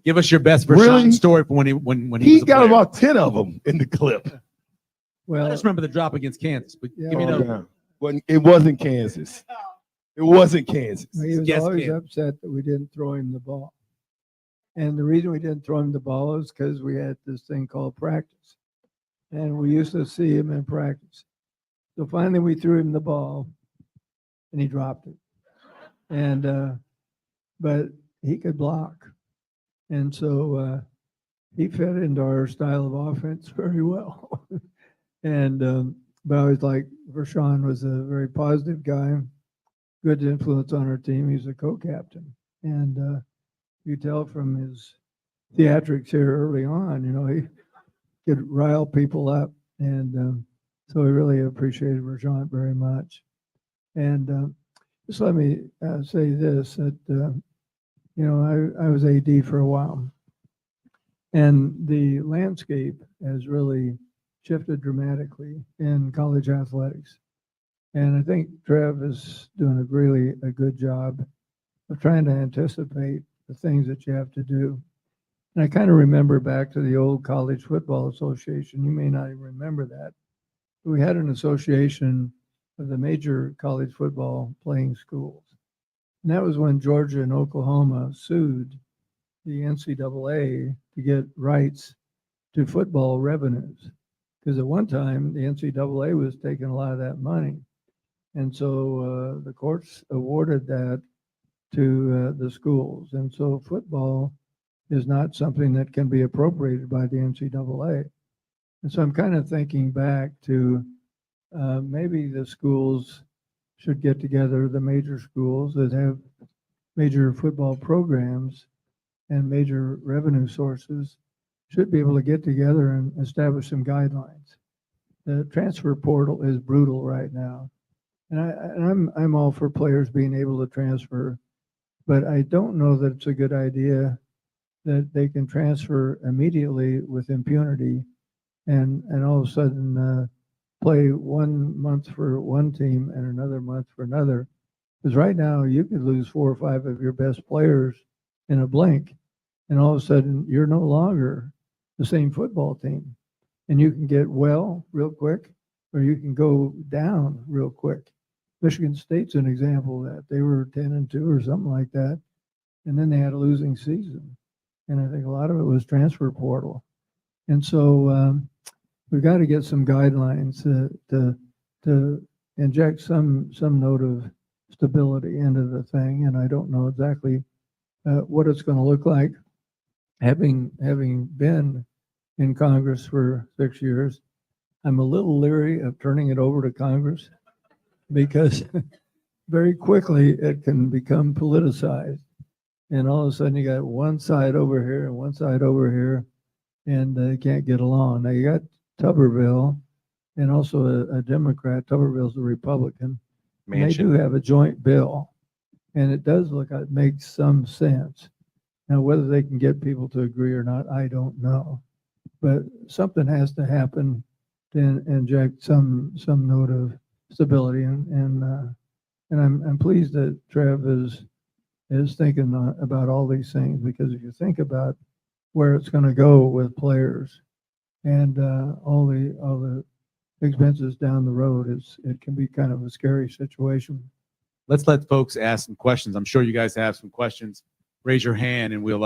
S5: Give us your best Rashawn story for when he was a
S2: got
S5: player.
S2: about 10 of them in the clip.
S1: Well,
S5: I just remember the drop against Kansas, but give me another.
S2: It wasn't Kansas. It wasn't Kansas.
S1: He was always upset that we didn't throw him the ball. And the reason we didn't throw him the ball is because we had this thing called practice. And we used to see him in practice. So finally we threw him the ball and he dropped it. And but he could block. And so he fit into our style of offense very well. And but I was like, Rashawn was a very positive guy, good influence on our team. He's a co-captain. And you tell from his theatrics here early on, he could rile people up. And so we really appreciated Rashawn very much. And just let me say this, that, I was AD for a while. And the landscape has really shifted dramatically in college athletics. And I think Trev is doing a good job of trying to anticipate the things that you have to do. And I kind of remember back to the old College Football Association. You may not even remember that. We had an association of the major college football playing schools. And that was when Georgia and Oklahoma sued the NCAA to get rights to football revenues. Because at one time, the NCAA was taking a lot of that money. And so the courts awarded that to the schools. And so football is not something that can be appropriated by the NCAA. And so I'm kind of thinking back to maybe the schools should get together, the major schools that have major football programs and major revenue sources should be able to get together and establish some guidelines. The transfer portal is brutal right now. And I'm all for players being able to transfer, but I don't know that it's a good idea that they can transfer immediately with impunity and all of a sudden play 1 month for one team and another month for another. Because right now you could lose 4 or 5 of your best players in a blink, and all of a sudden you're no longer the same football team. And you can get well real quick, or you can go down real quick. Michigan State's an example of that. They were 10-2 or something like that, and then they had a losing season. And I think a lot of it was transfer portal. And so we've got to get some guidelines to inject some note of stability into the thing. And I don't know exactly what it's going to look like. Having been in Congress for 6 years, I'm a little leery of turning it over to Congress because very quickly it can become politicized. And all of a sudden you got one side over here and one side over here, and they can't get along. Now you got Tuberville and also a Democrat. Tuberville's a Republican. And they do have a joint bill, and it does look like it makes some sense. Now, whether they can get people to agree or not, I don't know. But something has to happen to inject some note of stability, and I'm pleased that Trev is thinking about all these things, because if you think about where it's going to go with players and all the expenses down the road, it can be kind of a scary situation.
S5: Let's let folks ask some questions. I'm sure you guys have some questions. Raise your hand and we'll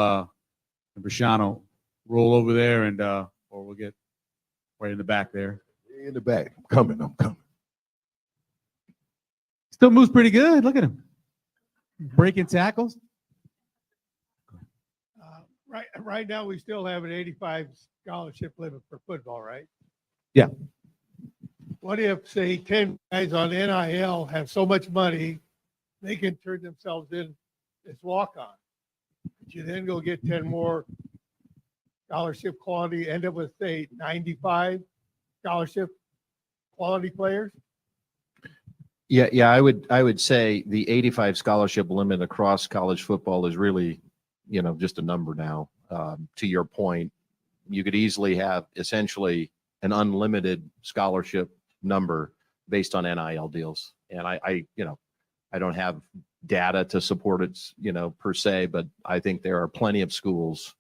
S5: Brashano roll over there, and or we'll get right in the back there.
S2: In the back. I'm coming.
S5: Still moves pretty good. Look at him. Breaking tackles.
S10: Right now, we still have an 85 scholarship limit for football, right?
S5: Yeah.
S10: What if, say, 10 guys on NIL have so much money, they can turn themselves in as walk-on? But you then go get 10 more scholarship quality, end up with, say, 95 scholarship quality players?
S3: Yeah, I would say the 85 scholarship limit across college football is really, just a number now. To your point, you could easily have essentially an unlimited scholarship number based on NIL deals. And I don't have data to support it, per se, but I think there are plenty of schools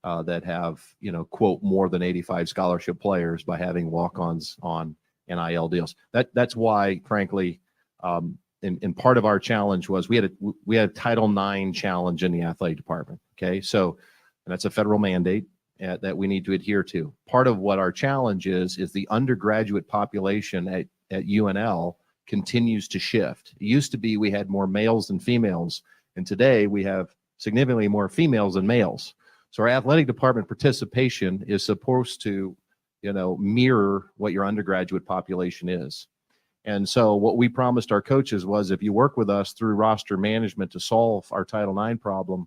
S3: that have, quote, more than 85 scholarship players by having walk-ons on NIL deals. That's why, frankly, and part of our challenge was we had a Title IX challenge in the athletic department. Okay, so that's a federal mandate that we need to adhere to. Part of what our challenge is the undergraduate population at UNL continues to shift. It used to be we had more males than females, and today we have significantly more females than males. So our athletic department participation is supposed to, mirror what your undergraduate population is. And so what we promised our coaches was, if you work with us through roster management to solve our Title IX problem,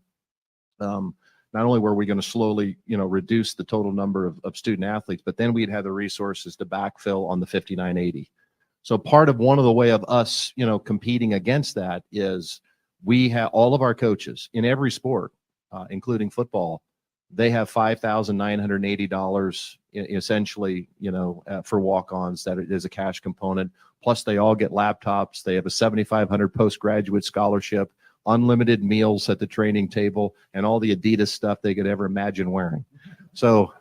S3: not only were we going to slowly, reduce the total number of student athletes, but then we'd have the resources to backfill on the 5980. So one of the way of us, competing against that is we have all of our coaches in every sport, including football, they have $5,980 essentially, for walk-ons. That is a cash component. Plus, they all get laptops. They have a $7,500 postgraduate scholarship, unlimited meals at the training table, and all the Adidas stuff they could ever imagine wearing. So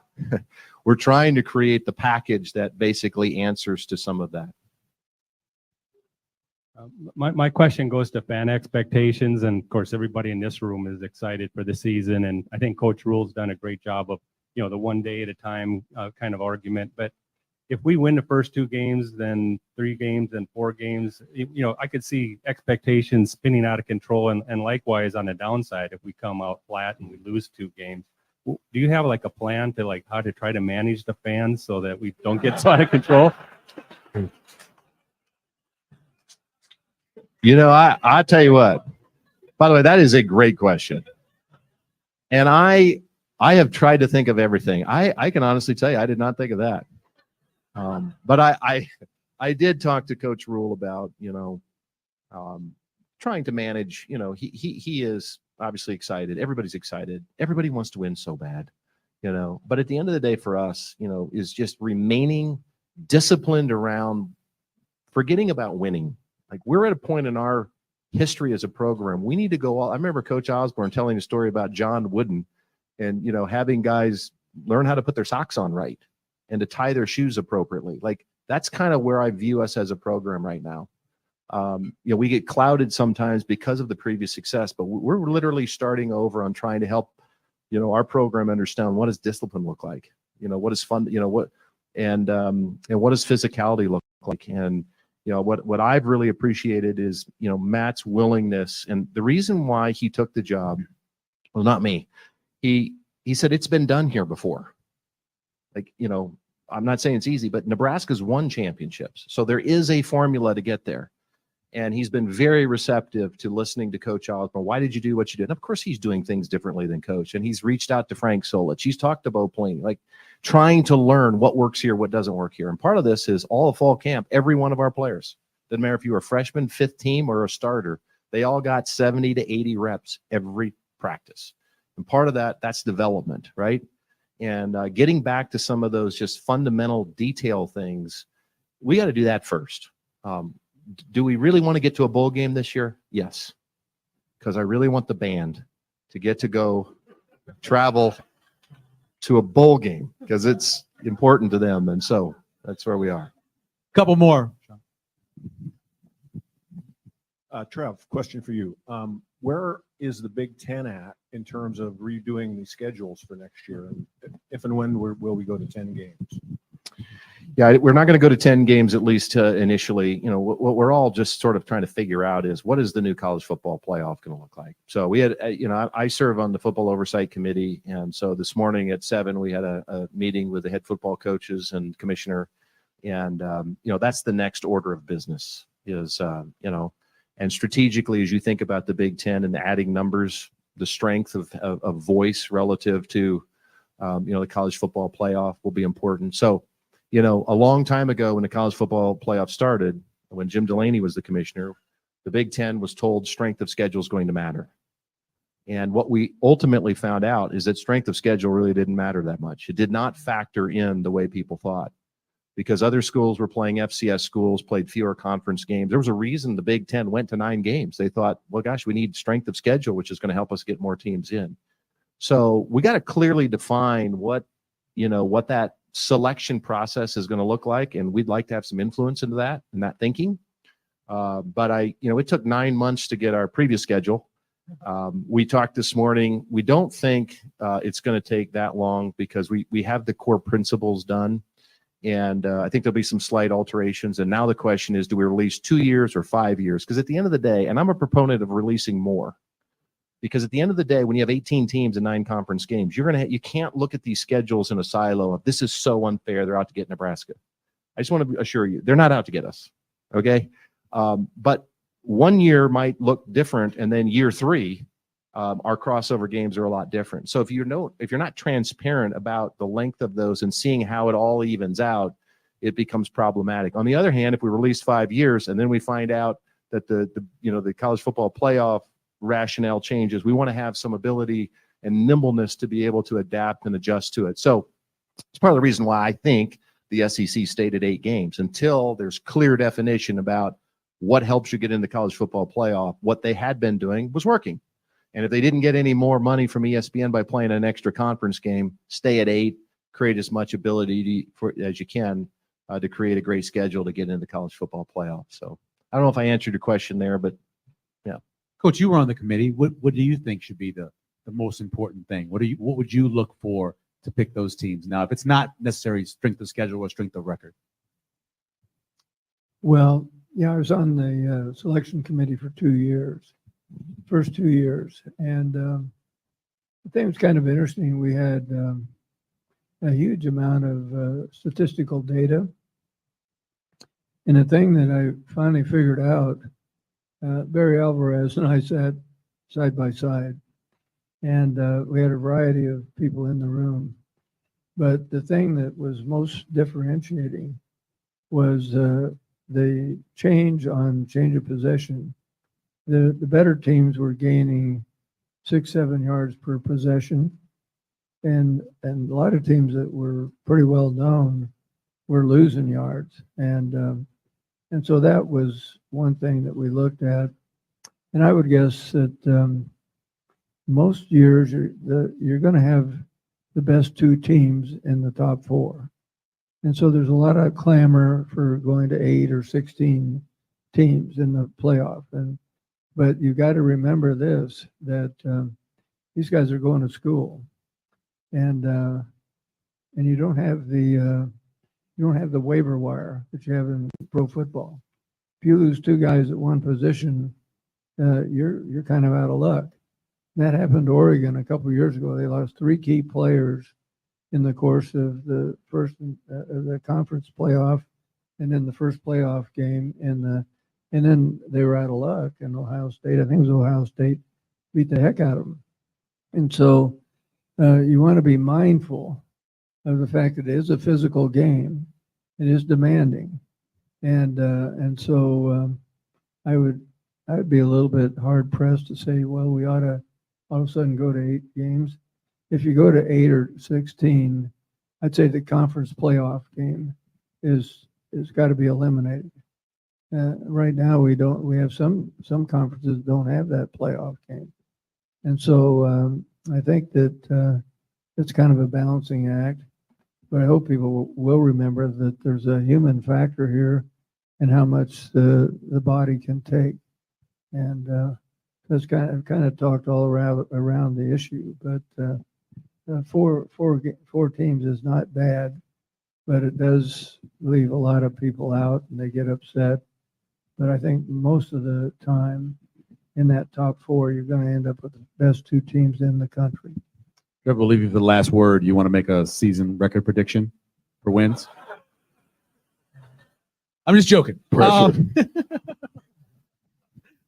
S3: we're trying to create the package that basically answers to some of that.
S18: My question goes to fan expectations, and of course everybody in this room is excited for the season, and I think Coach Rule's done a great job of the one day at a time kind of argument. But if we win the first 2 games, then 3 games, then 4 games, I could see expectations spinning out of control, and likewise on the downside, if we come out flat and we lose 2 games. Do you have like a plan to how to try to manage the fans so that we don't get so out of control?
S3: I tell you what, by the way, that is a great question. And I have tried to think of everything. I can honestly tell you, I did not think of that. But I did talk to Coach Rule about, trying to manage, he is obviously excited. Everybody's excited. Everybody wants to win so bad, but at the end of the day for us, is just remaining disciplined around forgetting about winning. Like, we're at a point in our history as a program, we need to go I remember Coach Osborne telling a story about John Wooden and, having guys learn how to put their socks on right and to tie their shoes appropriately. Like, that's kind of where I view us as a program right now. We get clouded sometimes because of the previous success, but we're literally starting over on trying to help, our program understand what does discipline look like, what is fun, and what does physicality look like. And, what I've really appreciated is, Matt's willingness, and the reason why he took the job, well, not me. He said, it's been done here before. Like, I'm not saying it's easy, but Nebraska's won championships. So there is a formula to get there. And he's been very receptive to listening to Coach Osborne. Why did you do what you did? And of course, he's doing things differently than Coach. And he's reached out to Frank Solich. He's talked to Bo Pelini, like trying to learn what works here, what doesn't work here. And part of this is all of fall camp, every one of our players, doesn't matter if you were a freshman, fifth team, or a starter, they all got 70 to 80 reps every practice. And part of that's development, right? And getting back to some of those just fundamental detail things, we got to do that first. Do we really want to get to a bowl game this year? Yes, because I really want the band to get to go travel to a bowl game because it's important to them. And so that's where we are.
S5: Couple more.
S19: Trev, question for you. Where is the Big Ten at in terms of redoing the schedules for next year? And if and when will we go to 10 games?
S3: Yeah, we're not going to go to 10 games, at least initially. You know, what we're all just sort of trying to figure out is what is the new college football playoff going to look like? So we had, I serve on the football oversight committee. And so this morning at 7, we had a meeting with the head football coaches and commissioner. And, that's the next order of business is, and strategically, as you think about the Big Ten and adding numbers, the strength of voice relative to, the college football playoff will be important. So, a long time ago when the college football playoff started, when Jim Delaney was the commissioner, the Big Ten was told strength of schedule is going to matter. And what we ultimately found out is that strength of schedule really didn't matter that much. It did not factor in the way people thought because other schools were playing FCS schools, played fewer conference games. There was a reason the Big Ten went to 9 games. They thought, well, gosh, we need strength of schedule, which is going to help us get more teams in. So we got to clearly define what that selection process is going to look like, and we'd like to have some influence into that and that thinking. But it took 9 months to get our previous schedule. We talked this morning. We don't think it's going to take that long because we have the core principles done, and I think there'll be some slight alterations. And now the question is, do we release 2 years or 5 years? Because at the end of the day, and I'm a proponent of releasing more. Because at the end of the day, when you have 18 teams and 9 conference games, you can't look at these schedules in a silo of this is so unfair. They're out to get Nebraska. I just want to assure you, they're not out to get us. Okay. But 1 year might look different. And then year 3, our crossover games are a lot different. So if you're not transparent about the length of those and seeing how it all evens out, it becomes problematic. On the other hand, if we release 5 years and then we find out that the college football playoff rationale changes, we want to have some ability and nimbleness to be able to adapt and adjust to it. So it's part of the reason why I think the SEC stayed at 8 games until there's clear definition about what helps you get in the college football playoff. What they had been doing was working. And if they didn't get any more money from ESPN by playing an extra conference game, stay at 8, create as much ability as you can to create a great schedule to get into the college football playoff. So I don't know if I answered your question there, but yeah.
S5: Coach, you were on the committee. What do you think should be the most important thing? What would you look for to pick those teams? Now, if it's not necessarily strength of schedule or strength of record.
S1: Well, yeah, I was on the selection committee for 2 years, first 2 years. And I think it was kind of interesting. We had a huge amount of statistical data. And the thing that I finally figured out, Barry Alvarez and I sat side by side, and we had a variety of people in the room. But the thing that was most differentiating was the change of possession. The better teams were gaining 6-7 yards per possession, and a lot of teams that were pretty well known were losing yards, and so that was one thing that we looked at. And I would guess that most years you're going to have the best 2 teams in the top 4. And so there's a lot of clamor for going to 8 or 16 teams in the playoff. But you got to remember this, that these guys are going to school, and you don't have the waiver wire that you have in pro football. If you lose 2 guys at one position, you're kind of out of luck. That happened to Oregon a couple of years ago. They lost 3 key players in the course of the the conference playoff, and then the first playoff game, and then they were out of luck. And Ohio State, I think it was Ohio State, beat the heck out of them. And so you want to be mindful of the fact that it is a physical game. It is demanding, and so I would be a little bit hard pressed to say, well, we ought to all of a sudden go to 8 games. If you go to 8 or 16, I'd say the conference playoff game is got to be eliminated. Right now, we don't. We have some conferences don't have that playoff game, and so I think that it's kind of a balancing act. But I hope people will remember that there's a human factor here, and how much the body can take, and that's kind of talked all around the issue. But four teams is not bad, but it does leave a lot of people out, and they get upset. But I think most of the time, in that top 4, you're going to end up with the best 2 teams in the country.
S5: Trevor, we'll leave you for the last word. You want to make a season record prediction for wins? I'm just joking.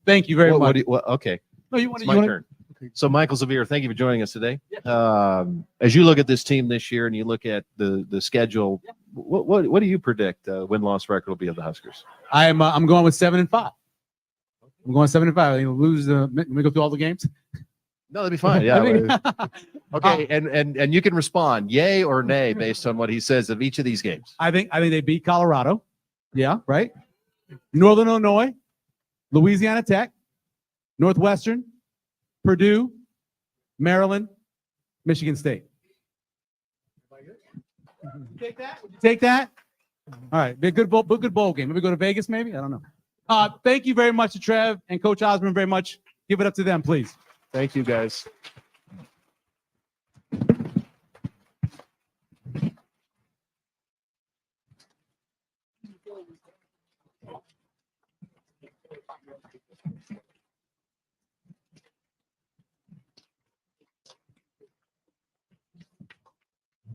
S5: Thank you very much.
S3: Okay.
S5: No, you want
S3: It's my turn. So, Michael Zavir, thank you for joining us today. As you look at this team this year and you look at the schedule, what do you predict win-loss record will be of the Huskers?
S5: I'm going with 7-5. I'm going 7-5. I think we'll lose. Let me go through all the games.
S3: No, that'd be fine. Yeah. Okay, and you can respond yay or nay based on what he says of each of these games.
S5: I think they beat Colorado. Yeah, right. Northern Illinois, Louisiana Tech, Northwestern, Purdue, Maryland, Michigan State. Take that? Would you take that? All right, be a good bowl game. Maybe go to Vegas. Maybe I don't know. Thank you very much to Trev and Coach Osborne very much. Give it up to them, please.
S3: Thank you, guys.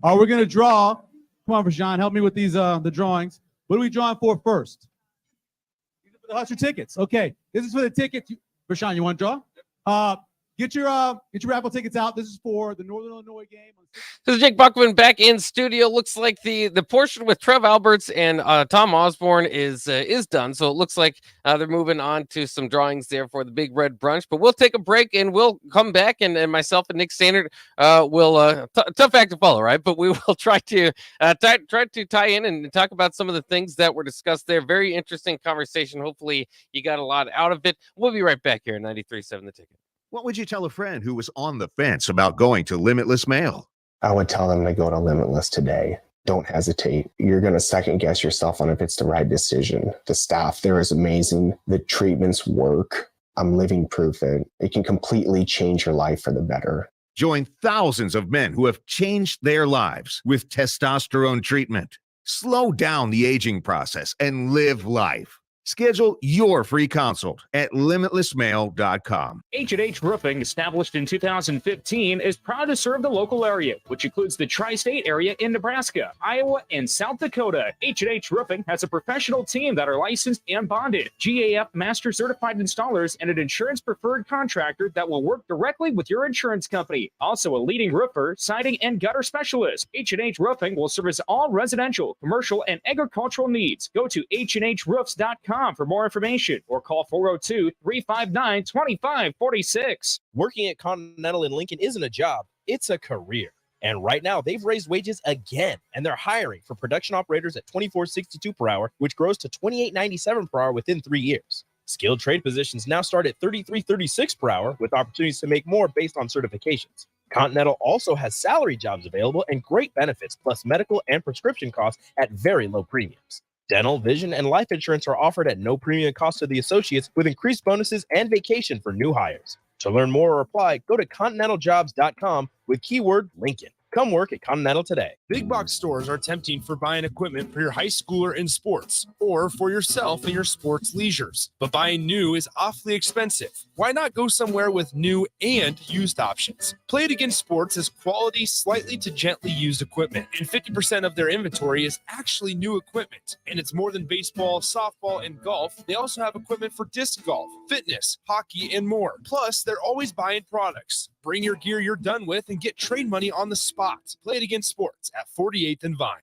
S5: We're going to draw. Come on, Rashawn, help me with these the drawings. What are we drawing for first? These are for the Husker tickets. Okay, this is for the tickets. Rashawn, you want to draw? Get your raffle tickets out. This is for the Northern Illinois game.
S20: This is Jake Buckman back in studio. Looks like the portion with Trev Alberts and Tom Osborne is done. So it looks like they're moving on to some drawings there for the Big Red Brunch. But we'll take a break and we'll come back. And myself and Nick Standard will tough act to follow, right? But we will try to tie in and talk about some of the things that were discussed there. Very interesting conversation. Hopefully you got a lot out of it. We'll be right back here at 93.7 The Ticket.
S13: What would you tell a friend who was on the fence about going to Limitless Mail?
S14: I would tell them to go to Limitless today. Don't hesitate. You're going to second guess yourself on if it's the right decision. The staff there is amazing. The treatments work. I'm living proof that it can completely change your life for the better.
S13: Join thousands of men who have changed their lives with testosterone treatment. Slow down the aging process and live life. Schedule your free consult at limitlessmail.com.
S15: H&H Roofing, established in 2015, is proud to serve the local area, which includes the tri-state area in Nebraska, Iowa, and South Dakota. H&H Roofing has a professional team that are licensed and bonded, GAF Master Certified Installers, and an insurance-preferred contractor that will work directly with your insurance company. Also a leading roofer, siding, and gutter specialist. H&H Roofing will service all residential, commercial, and agricultural needs. Go to hhroofs.com for more information or call 402-359-2546.
S4: Working at Continental in Lincoln isn't a job, it's a career. And right now, they've raised wages again, and they're hiring for production operators at $24.62 per hour, which grows to $28.97 per hour within 3 years. Skilled trade positions now start at $33.36 per hour, with opportunities to make more based on certifications. Continental also has salary jobs available and great benefits, plus medical and prescription costs at very low premiums. Dental, vision, and life insurance are offered at no premium cost to the associates, with increased bonuses and vacation for new hires. To learn more or apply, go to continentaljobs.com with keyword Lincoln. Come work at Continental today.
S7: Big box stores are tempting for buying equipment for your high schooler in sports or for yourself in your sports leisures. But buying new is awfully expensive. Why not go somewhere with new and used options? Play It Again Sports is quality, slightly to gently used equipment, and 50% of their inventory is actually new equipment. And it's more than baseball, softball, and golf. They also have equipment for disc golf, fitness, hockey, and more. Plus, they're always buying products. Bring your gear you're done with and get trade money on the spot. Play It Again Sports at 48th and Vine.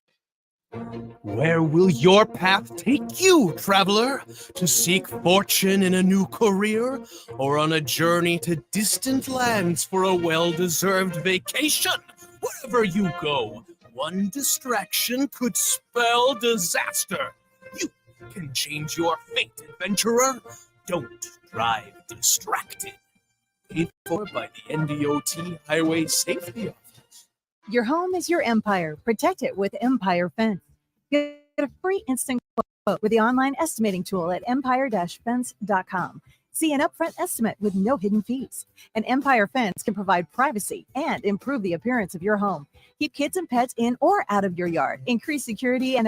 S21: Where will your path take you, traveler? To seek fortune in a new career, or on a journey to distant lands for a well-deserved vacation? Wherever you go, one distraction could spell disaster. You can change your fate, adventurer. Don't drive distracted. Paid for by the NDOT Highway Safety Office.
S22: Your home is your empire. Protect it with Empire Fence. Get a free instant quote with the online estimating tool at empire-fence.com. See an upfront estimate with no hidden fees. An Empire Fence can provide privacy and improve the appearance of your home. Keep kids and pets in or out of your yard. Increase security and